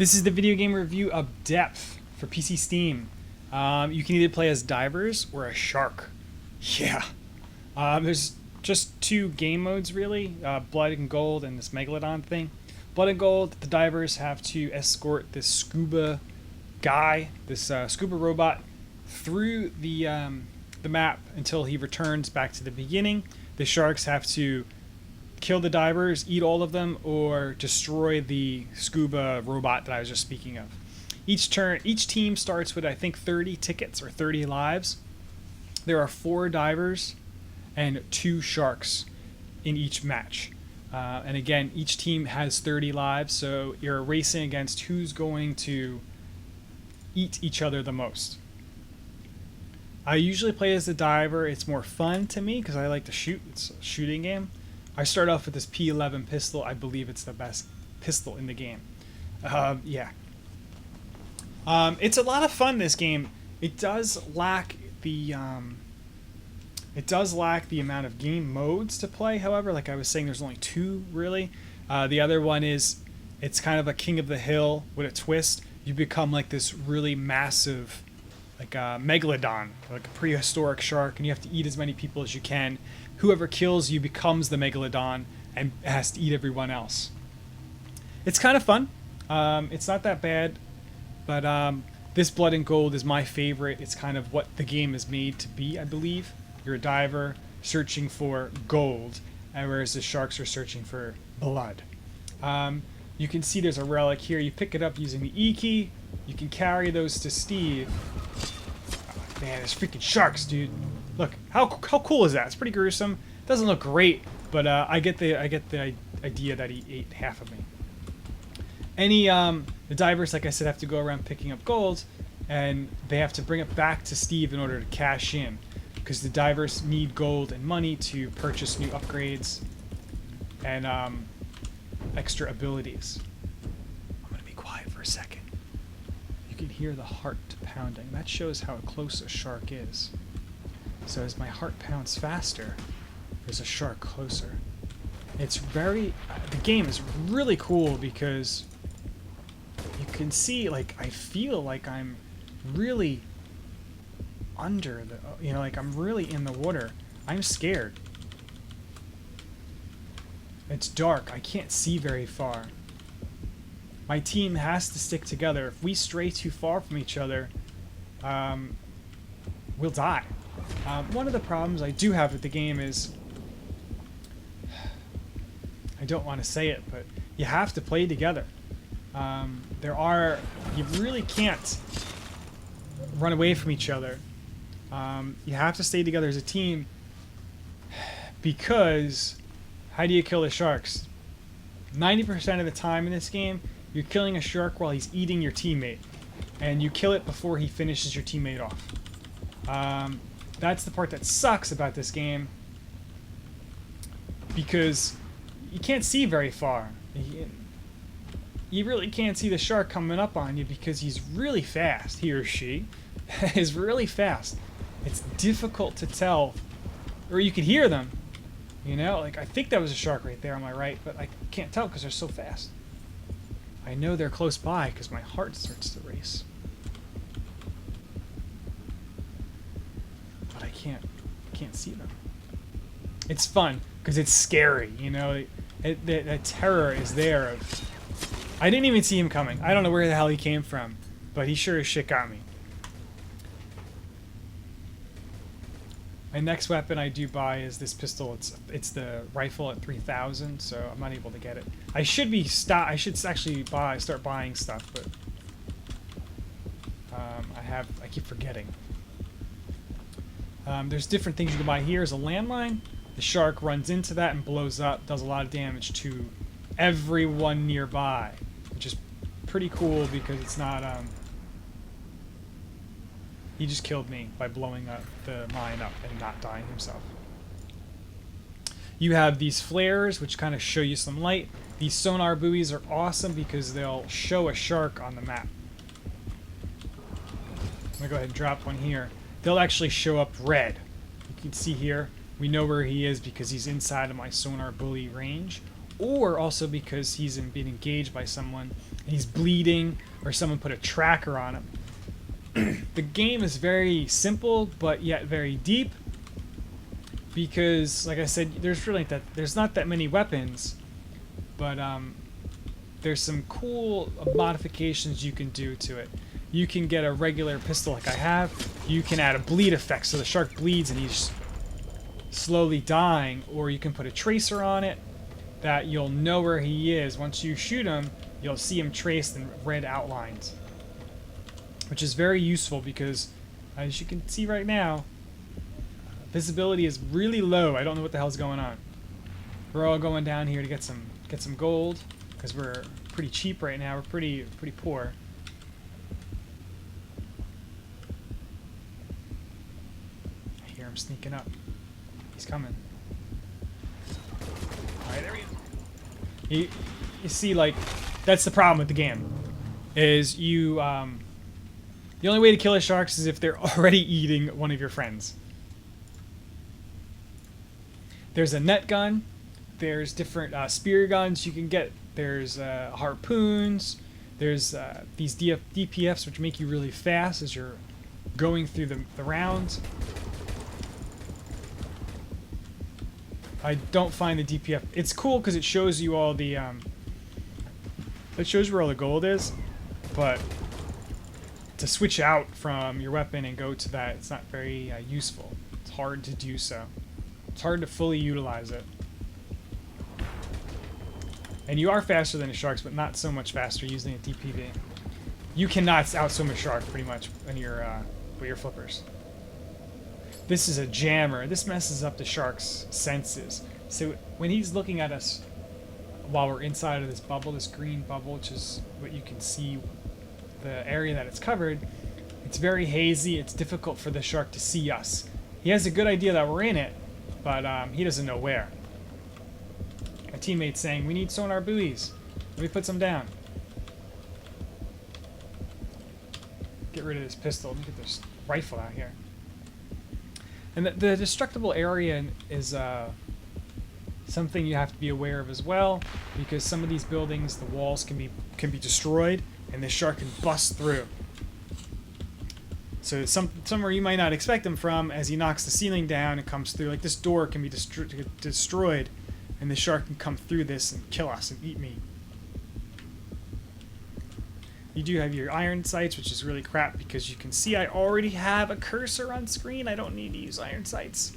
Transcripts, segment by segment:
This is the video game review of Depth for PC Steam. You can either play as divers or a shark. Yeah. There's just two game modes really, Blood and Gold and this Megalodon thing. Blood and Gold, the divers have to escort this scuba guy, this scuba robot, through the map until he returns back to the beginning. The sharks have to kill the divers, eat all of them, or destroy the scuba robot that I was just speaking of. Each team starts with, I think, 30 tickets or 30 lives. There are 4 divers and 2 sharks in each match. And again, each team has 30 lives, so you're racing against who's going to eat each other the most. I usually play as the diver. It's more fun to me because I like to shoot. It's a shooting game. I start off with this P11 pistol. I believe it's the best pistol in the game. Yeah. It's a lot of fun, this game. It does lack the amount of game modes to play, however. Like I was saying, there's only 2 really. The other one is, it's kind of a King of the Hill with a twist. You become like this really massive, like a megalodon, like a prehistoric shark, and you have to eat as many people as you can. Whoever kills you becomes the megalodon and has to eat everyone else. It's kind of fun. It's not that bad, but this Blood and Gold is my favorite. It's kind of what the game is made to be, I believe. You're a diver searching for gold, whereas the sharks are searching for blood. You can see there's a relic here. You pick it up using the E key. You can carry those to Steve. Oh, man, there's freaking sharks, dude. Look, how cool is that? It's pretty gruesome. Doesn't look great, but I get the idea that he ate half of me. The divers, like I said, have to go around picking up gold, and they have to bring it back to Steve in order to cash in, because the divers need gold and money to purchase new upgrades and extra abilities. I'm gonna be quiet for a second. You can hear the heart pounding. That shows how close a shark is. So as my heart pounds faster, there's a shark closer. It's the game is really cool because you can see, like, I feel like I'm really under the, like I'm really in the water. I'm scared. It's dark. I can't see very far. My team has to stick together. If we stray too far from each other, we'll die. One of the problems I do have with the game is, I don't want to say it, but you have to play together. You really can't run away from each other. You have to stay together as a team, because how do you kill the sharks? 90% of the time in this game, you're killing a shark while he's eating your teammate, and you kill it before he finishes your teammate off. That's the part that sucks about this game, because you can't see very far. You really can't see the shark coming up on you because he's really fast. He or she is really fast. It's difficult to tell, or you can hear them. Like I think that was a shark right there on my right, but I can't tell because they're so fast. I know they're close by because my heart starts to race. But I can't see them. It's fun because it's scary, the terror is there. I didn't even see him coming. I don't know where the hell he came from, but he sure as shit got me. My next weapon I do buy is this pistol. It's the rifle at 3,000, so I'm not able to get it. I should actually start buying stuff, but I keep forgetting. There's different things you can buy. Here's a landmine. The shark runs into that and blows up, does a lot of damage to everyone nearby, which is pretty cool because it's not he just killed me by blowing up the mine up and not dying himself. You have these flares which kind of show you some light. These sonar buoys are awesome because they'll show a shark on the map. I'm gonna go ahead and drop one here. They'll actually show up red. You can see here, we know where he is because he's inside of my sonar buoy range. or also because he's being engaged by someone and he's bleeding, or someone put a tracker on him. The game is very simple, but yet very deep, because, like I said, there's not that many weapons, but there's some cool modifications you can do to it. You can get a regular pistol like I have. You can add a bleed effect, so the shark bleeds and he's slowly dying, or you can put a tracer on it that you'll know where he is. Once you shoot him, you'll see him traced in red outlines, which is very useful because, as you can see right now, visibility is really low. I don't know what the hell's going on. We're all going down here to get some gold because we're pretty cheap right now. We're pretty poor. I hear him sneaking up. He's coming. All right, there he is. You see, like, that's the problem with the game. Is you the only way to kill the sharks is if they're already eating one of your friends. There's a net gun. There's different spear guns you can get. There's harpoons. There's these DPFs, which make you really fast as you're going through the rounds. I don't find the DPF. It's cool because it shows you all the. It shows you where all the gold is, but to switch out from your weapon and go to that, it's not very useful. It's hard to do so. It's hard to fully utilize it. And you are faster than the sharks, but not so much faster using a DPV. You cannot outswim a shark pretty much when you're with your flippers. This is a jammer. This messes up the shark's senses. So when he's looking at us while we're inside of this bubble, this green bubble, which is what you can see, the area that it's covered, it's very hazy. It's difficult for the shark to see us. He has a good idea that we're in it, but he doesn't know where. My teammate's saying, we need sonar buoys. Let me put some down. Get rid of this pistol. Let me get this rifle out here. And the destructible area is something you have to be aware of as well, because some of these buildings, the walls can be destroyed, and the shark can bust through. So somewhere you might not expect him from, as he knocks the ceiling down and comes through. Like this door can be destroyed, and the shark can come through this and kill us and eat me. You do have your iron sights, which is really crap because you can see I already have a cursor on screen. I don't need to use iron sights.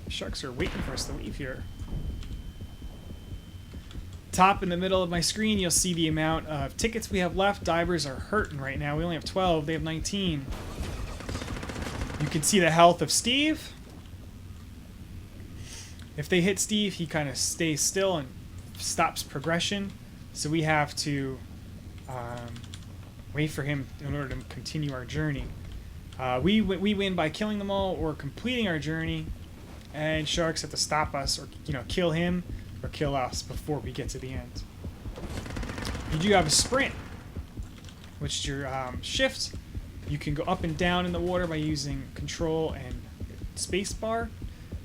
The sharks are waiting for us to leave here. Top in the middle of my screen, you'll see the amount of tickets we have left. Divers are hurting right now. We only have 12. They have 19. You can see the health of Steve. If they hit Steve, he kind of stays still and stops progression, so we have to wait for him in order to continue our journey. We win by killing them all or completing our journey, and sharks have to stop us or kill him or kill us before we get to the end. You do have a sprint, which is your shift. You can go up and down in the water by using control and space bar.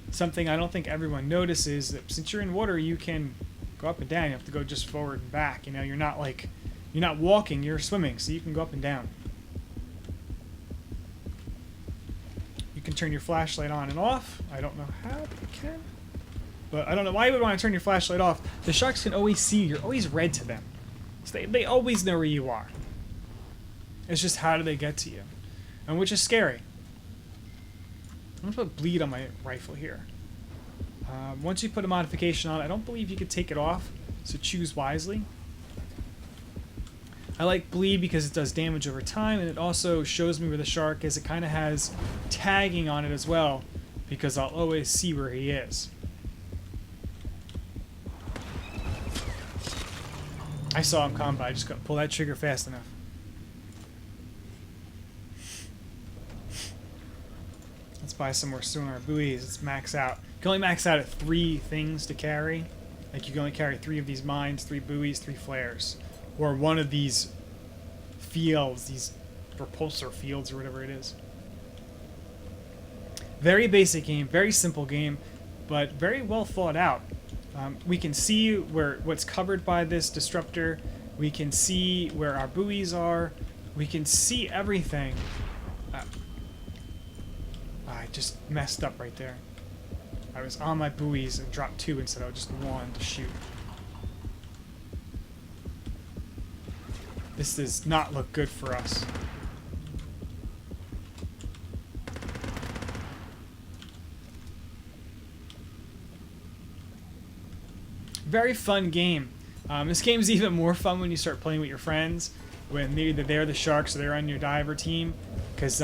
Something I don't think everyone notices, that since you're in water, you can go up and down. You have to go just forward and back. You're not walking, you're swimming, so you can go up and down. You can turn your flashlight on and off. I don't know how you can, but I don't know why you would want to turn your flashlight off. The sharks can always see you. You're always red to them. So they always know where you are. It's just how do they get to you, and which is scary. I'm going to put bleed on my rifle here. Once you put a modification on, I don't believe you could take it off, so choose wisely. I like bleed because it does damage over time, and it also shows me where the shark is. It kind of has tagging on it as well, because I'll always see where he is. I saw him come by, I just got to pull that trigger fast enough. Let's buy some more sonar buoys. Let's max out. You can only max out at 3 things to carry. Like you can only carry 3 of these mines, 3 buoys, 3 flares. Or 1 of these fields, these repulsor fields or whatever it is. Very basic game, very simple game, but very well thought out. We can see what's covered by this disruptor. We can see where our buoys are. We can see everything. I just messed up right there. I was on my buoys and dropped 2 instead of just 1 to shoot. This does not look good for us. Very fun game. This game is even more fun when you start playing with your friends, when maybe they're the sharks or they're on your diver team, because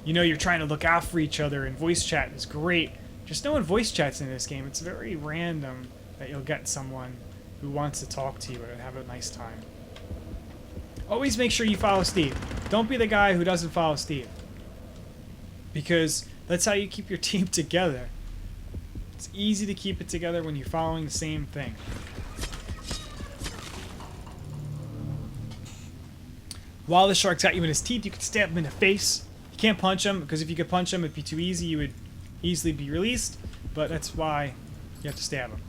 you know you're trying to look out for each other, and voice chat is great. Just no one voice chats in this game. It's very random that you'll get someone who wants to talk to you and have a nice time. Always make sure you follow Steve. Don't be the guy who doesn't follow Steve, because that's how you keep your team together. It's easy to keep it together when you're following the same thing. While the shark's got you in his teeth, you can stab him in the face. You can't punch him, because if you could punch him, it'd be too easy. You would easily be released, but that's why you have to stab him.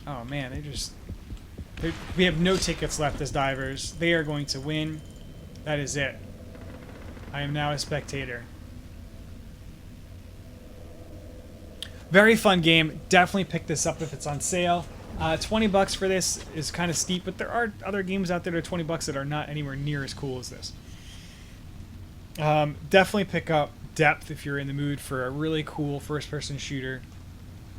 Oh man, we have no tickets left as divers. They are going to win. That is it. I am now a spectator. Very fun game. Definitely pick this up if it's on sale. 20 bucks for this is kind of steep, but there are other games out there that are 20 bucks that are not anywhere near as cool as this. Definitely pick up Depth if you're in the mood for a really cool first-person shooter.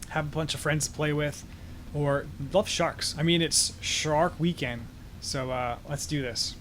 Have a bunch of friends to play with, or love sharks. I mean, it's Shark Weekend, so let's do this.